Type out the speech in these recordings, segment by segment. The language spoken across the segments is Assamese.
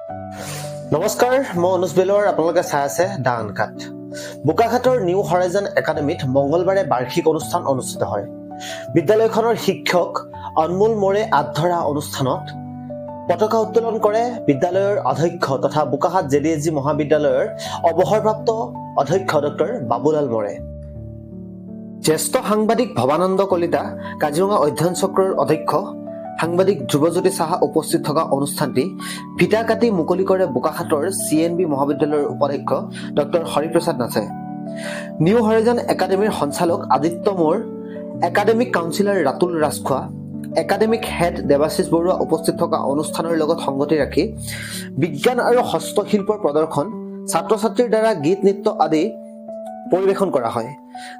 নমস্কাৰ, মই অনুজ বেলৰ আপোনালোকে চাই আছে দা আনকাট। বোকাখাটৰ নিউ হৰাইজন একাডেমীত মঙ্গলবাৰে বাৰ্ষিক অনুষ্ঠান অনুষ্ঠিত হয়। বিদ্যালয়খনৰ শিক্ষক অনমোল মোৰে আধৰা অনুষ্ঠানত পতাকা উত্তোলন কৰে বিদ্যালয়ৰ অধ্যক্ষ তথা বোকাখাট JDSG মহাবিদ্যালয়ৰ অৱসৰপ্ৰাপ্ত অধ্যক্ষ ডক্টৰ বাবুলাল মোৰে। জ্যেষ্ঠ সাংবাদিক ভৱানন্দ কলিতা, কাজিৰঙা অধ্যয়ন চক্ৰৰ অধ্যক্ষ সাংবাদিক ধ্ৰুৱজ্যোতি সাহা উপস্থিত থকা অনুষ্ঠানটি ফিটা কাটি মুকলি কৰে বোকাখাটৰ CNB মহাবিদ্যালয়ৰ উপাধ্যক্ষ ডক্টৰ হৰিপ্ৰসাদ নাথে। নিউ হৰাইজন একাডেমীৰ সঞ্চালক আদিত্য মোৰ, একাডেমিক কাউন্সিলৰ ৰাতুল ৰাজখোৱা, একাডেমিক হেড দেৱাশিষ বৰুৱা উপস্থিত থকা অনুষ্ঠানৰ লগত সংগতি ৰাখি বিজ্ঞান আৰু হস্তশিল্পৰ প্ৰদৰ্শন, ছাত্ৰ ছাত্ৰীৰ দ্বাৰা গীত নৃত্য আদি পৰিৱেশন কৰা হয়।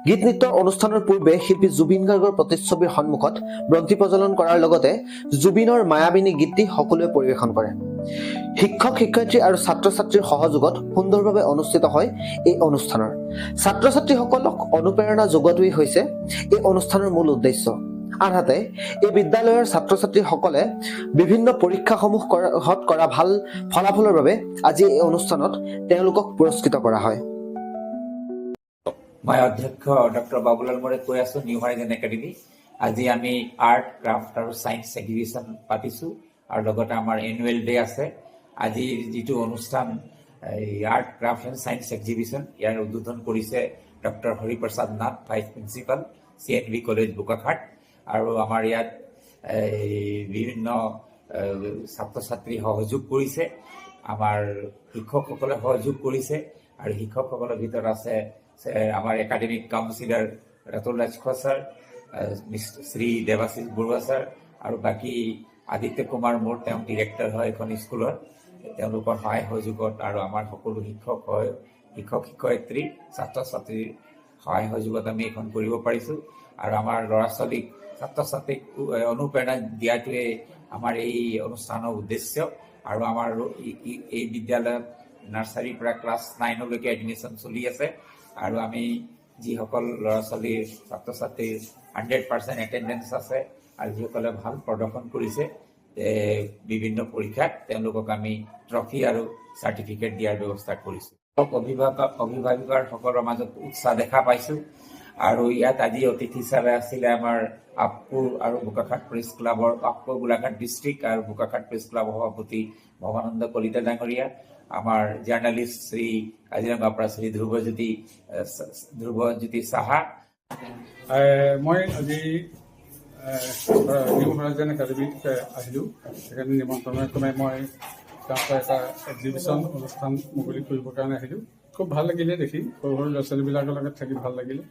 গীত নৃত্যৰ অনুষ্ঠানৰ পূৰ্বে শিল্পী জুবিন গাৰ্গৰ প্ৰতিচ্ছবিৰ সন্মুখত বন্তি প্ৰজ্বলন কৰাৰ লগতে জুবিনৰ মায়াবিনী গীতটি সকলোৱে পৰিৱেশন কৰে। শিক্ষক শিক্ষয়িত্ৰী আৰু ছাত্ৰ ছাত্ৰীৰ সহযোগত সুন্দৰভাৱে অনুষ্ঠিত হয় এই অনুষ্ঠানৰ। ছাত্ৰ ছাত্ৰীসকলক অনুপ্ৰেৰণা যোগোৱাটোৱেই হৈছে এই অনুষ্ঠানৰ মূল উদ্দেশ্য। আনহাতে এই বিদ্যালয়ৰ ছাত্ৰ ছাত্ৰীসকলে বিভিন্ন পৰীক্ষাসমূহ কৰা ভাল ফলাফলৰ বাবে আজি এই অনুষ্ঠানত তেওঁলোকক পুৰস্কৃত কৰা হয়। মই অধ্যক্ষ ডক্টৰ বাবুলাল মোৰে কৈ আছো নিউ হৰাইজন একাডেমী। আজি আমি আৰ্ট ক্ৰাফ্ট আৰু ছায়েন্স এক্সিবিশ্যন পাতিছোঁ আৰু লগতে আমাৰ এনুৱেল ডে আছে। আজি যিটো অনুষ্ঠান art craft and science exhibition, ইয়াৰ উদ্বোধন কৰিছে doctor Hariprasad Nath, vice principal CNB college Bokakhat. আৰু আমাৰ ইয়াত বিভিন্ন ছাত্ৰ ছাত্ৰী সহযোগ কৰিছে, আমাৰ শিক্ষকসকলে সহযোগ কৰিছে আৰু শিক্ষকসকলৰ ভিতৰত আছে আমাৰ একাডেমিক কাউন্সিলৰ ৰাতুল ৰাজখোৱা ছাৰ, শ্ৰী দেৱাশিষ বৰুৱা ছাৰ আৰু বাকী আদিত্য কুমাৰ মোৰ, তেওঁ ডিৰেক্টৰ হয় এখন স্কুলৰ। তেওঁলোকৰ সহায় সহযোগত আৰু আমাৰ সকলো শিক্ষক শিক্ষয়িত্ৰী ছাত্ৰ ছাত্ৰীৰ সহায় সহযোগত আমি এইখন কৰিব পাৰিছোঁ। আৰু আমাৰ ল'ৰা ছোৱালীক ছাত্ৰ ছাত্ৰীক অনুপ্ৰেৰণা দিয়াটোৱে আমাৰ এই অনুষ্ঠানৰ উদ্দেশ্য। আৰু আমাৰ এই বিদ্যালয়ত নাৰ্চাৰীৰ পৰা ক্লাছ 9লৈকে এডমিশ্যন চলি আছে। আৰু আমি যিসকল ল'ৰা ছোৱালীৰ ছাত্ৰ ছাত্ৰীৰ 100% এটেণ্ডেঞ্চ আছে আৰু যিসকলে ভাল প্ৰদৰ্শন কৰিছে বিভিন্ন পৰীক্ষাত, তেওঁলোকক আমি ট্ৰফি আৰু চাৰ্টিফিকেট দিয়াৰ ব্যৱস্থা কৰিছোঁ। অভিভাৱকসকলৰ মাজত উৎসাহ দেখা পাইছোঁ। আৰু ইয়াত আজি অতিথি হিচাপে আছিলে আমাৰ আপকো আৰু বোকাখাট প্ৰেছ ক্লাবৰ, আপকো গোলাঘাট ডিষ্ট্ৰিক্ট আৰু বোকাখাট প্ৰেছ ক্লাবৰ সভাপতি ভৱানন্দ কলিতা ডাঙৰীয়া, আমাৰ জাৰ্ণালিষ্ট শ্ৰী কাজিৰঙাৰ পৰা শ্ৰী ধ্ৰুৱজ্যোতি সাহা। মই আজি নিউ হৰাইজন একাডেমীত আহিলোঁ। সেইকাৰণে নিমন্ত্ৰণৰ ক্ৰমে মই তাত এটা এক্সিবিশ্যন অনুষ্ঠান মুকলি কৰিবৰ কাৰণে আহিলোঁ। খুব ভাল লাগিলে দেখি, সৰু সৰু ল'ৰা ছোৱালীবিলাকৰ লগত থাকি ভাল লাগিলে।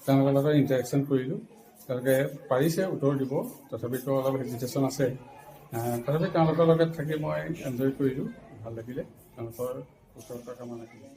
তেওঁলোকৰ লগত ইণ্টাৰেকশ্যন কৰিলোঁ। তেওঁলোকে পাৰিছে উত্তৰ দিব, তথাপিতো অলপ হেজিটেশ্যন আছে। তথাপি তেওঁলোকৰ লগত থাকি মই এনজয় কৰিলোঁ, ভাল লাগিলে। তেওঁলোকৰ উত্তৰতা কামনা কৰিলোঁ।